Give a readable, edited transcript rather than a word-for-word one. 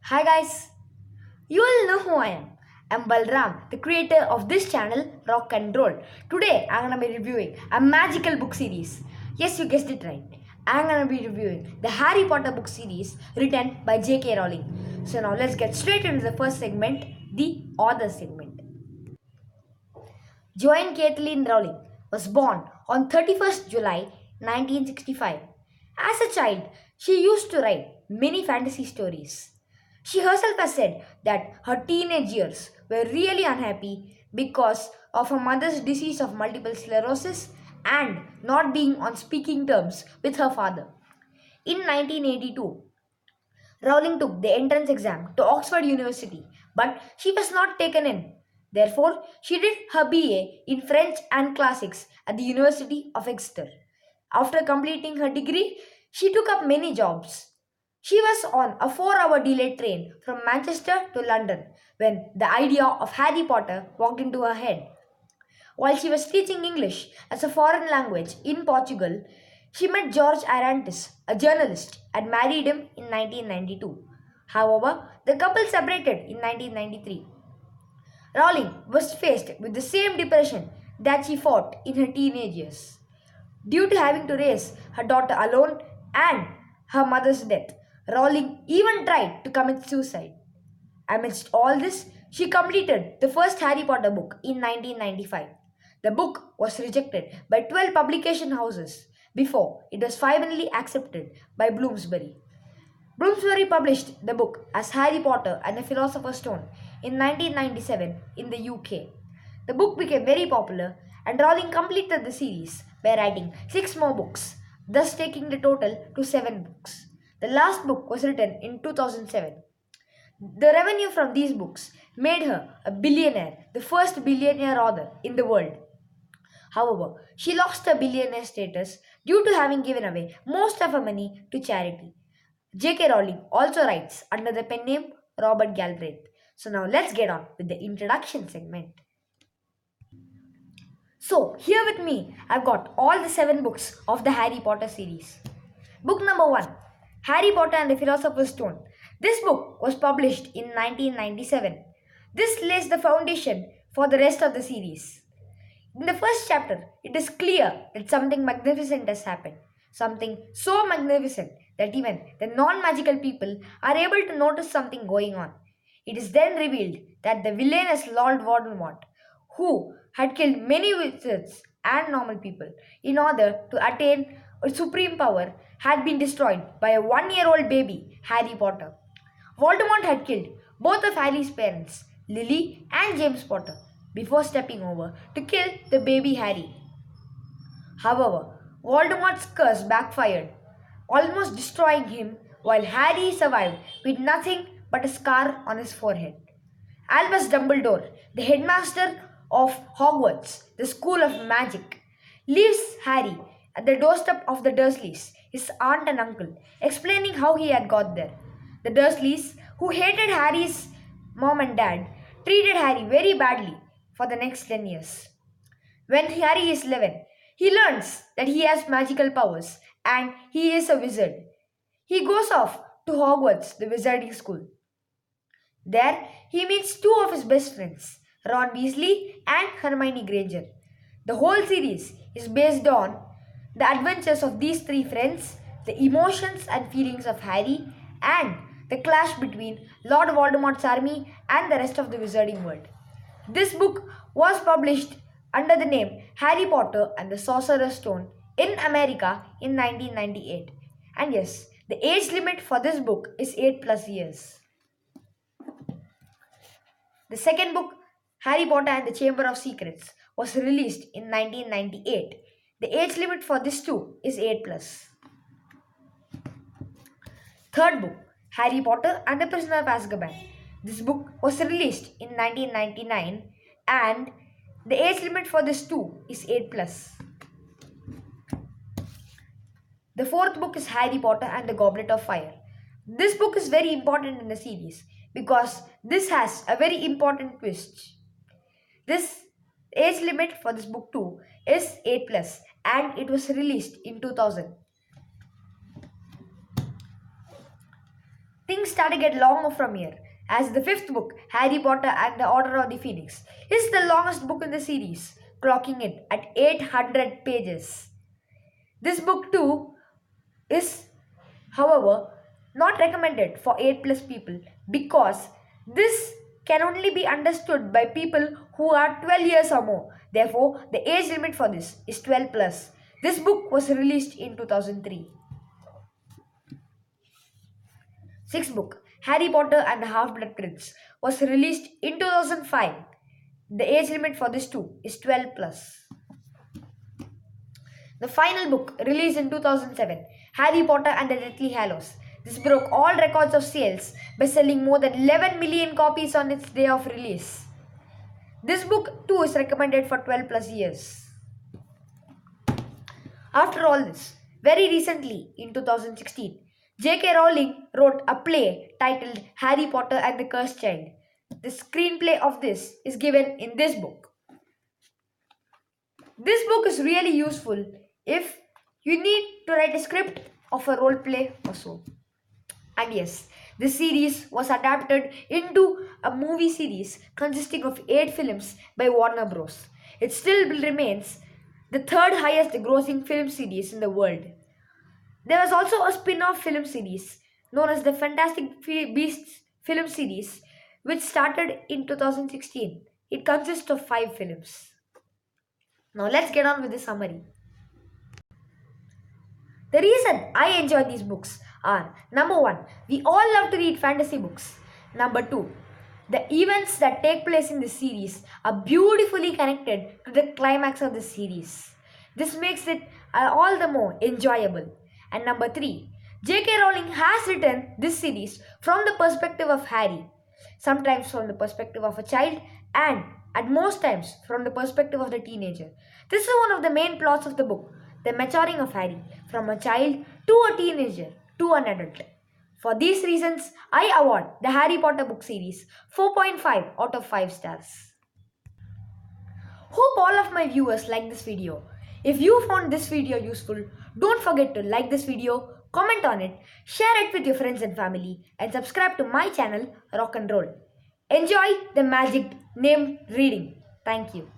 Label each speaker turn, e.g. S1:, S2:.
S1: Hi guys, you all know who I am. I'm Balram, the creator of this channel Rock and Roll. Today I'm gonna be reviewing a magical book series. Yes, you guessed it right. I'm gonna be reviewing the Harry Potter book series written by J.K. Rowling. So now let's get straight into the first segment, the author segment. Joanne Kathleen Rowling was born on 31st July 1965. As a child, she used to write many fantasy stories. She herself has said that her teenage years were really unhappy because of her mother's disease of multiple sclerosis and not being on speaking terms with her father. In 1982, Rowling took the entrance exam to Oxford University, but she was not taken in. Therefore, she did her BA in French and Classics at the University of Exeter. After completing her degree, she took up many jobs. She was on a 4-hour delayed train from Manchester to London when the idea of Harry Potter walked into her head. While she was teaching English as a foreign language in Portugal, she met George Arantes, a journalist, and married him in 1992. However, the couple separated in 1993. Rowling was faced with the same depression that she fought in her teenage years. Due to having to raise her daughter alone and her mother's death, Rowling even tried to commit suicide. Amidst all this, she completed the first Harry Potter book in 1995. The book was rejected by 12 publication houses before it was finally accepted by Bloomsbury. Bloomsbury published the book as Harry Potter and the Philosopher's Stone in 1997 in the UK. The book became very popular and Rowling completed the series by writing 6 more books, thus taking the total to 7 books. The last book was written in 2007. The revenue from these books made her a billionaire, the first billionaire author in the world. However, she lost her billionaire status due to having given away most of her money to charity. J.K. Rowling also writes under the pen name Robert Galbraith. So now let's get on with the introduction segment. So here with me, I've got all the 7 books of the Harry Potter series. Book number 1, Harry Potter and the Philosopher's Stone. This book was published in 1997. This lays the foundation for the rest of the series. In the first chapter, it is clear that something magnificent has happened. Something so magnificent that even the non-magical people are able to notice something going on. It is then revealed that the villainous Lord Voldemort, who had killed many wizards and normal people in order to attain a supreme power, had been destroyed by a 1-year-old baby, Harry Potter. Voldemort had killed both of Harry's parents, Lily and James Potter, before stepping over to kill the baby Harry. However, Voldemort's curse backfired, almost destroying him, while Harry survived with nothing but a scar on his forehead. Albus Dumbledore, the headmaster of Hogwarts, the School of Magic, leaves Harry at the doorstep of the Dursleys, his aunt and uncle, explaining how he had got there. The Dursleys, who hated Harry's mom and dad, treated Harry very badly for the next 10 years. When Harry is 11, he learns that he has magical powers and he is a wizard. He goes off to Hogwarts, the wizarding school. There, he meets 2 of his best friends, Ron Weasley and Hermione Granger. The whole series is based on the adventures of these 3 friends, the emotions and feelings of Harry, and the clash between Lord Voldemort's army and the rest of the wizarding world. This book was published under the name Harry Potter and the Sorcerer's Stone in America in 1998. And yes, the age limit for this book is 8+ years. The second book, Harry Potter and the Chamber of Secrets, was released in 1998. The age limit for this too is 8+. Third book, Harry Potter and the Prisoner of Azkaban. This book was released in 1999 and the age limit for this too is 8+. The fourth book is Harry Potter and the Goblet of Fire. This book is very important in the series because this has a very important twist. This age limit for this book too is 8+ and it was released in 2000. Things things start to get longer from here, as the fifth book, Harry Potter and the Order of the Phoenix, is the longest book in the series, clocking it at 800 pages. This book too is, however, not recommended for 8 plus people because this can only be understood by people who are 12 years or more. Therefore, the age limit for this is 12 plus. This book was released in 2003. Sixth book, Harry Potter and the Half-Blood Prince, was released in 2005. The age limit for this too is 12 plus. The final book, released in 2007, Harry Potter and the Deathly Hallows. This broke all records of sales by selling more than 11 million copies on its day of release. This book too is recommended for 12 plus years. After all this, very recently in 2016, J.K. Rowling wrote a play titled Harry Potter and the Cursed Child. The screenplay of this is given in this book. This book is really useful if you need to write a script of a role play or so. And yes, this series was adapted into a movie series consisting of 8 films by Warner Bros. It still remains the third highest grossing film series in the world. There was also a spin-off film series known as the Fantastic Beasts film series, which started in 2016. It consists of 5 films. Now let's get on with the summary. The reason I enjoy these books are: number 1, we all love to read fantasy books. Number 2, the events that take place in the series are beautifully connected to the climax of the series. This makes it all the more enjoyable. And number 3, J.K. Rowling has written this series from the perspective of Harry, sometimes from the perspective of a child, and at most times from the perspective of the teenager. This is one of the main plots of the book, the maturing of Harry from a child to a teenager to an adult. For these reasons, I award the Harry Potter book series 4.5 out of 5 stars. Hope all of my viewers like this video. If you found this video useful, don't forget to like this video, comment on it, share it with your friends and family, and subscribe to my channel Rock and Roll. Enjoy the magic named reading. Thank you.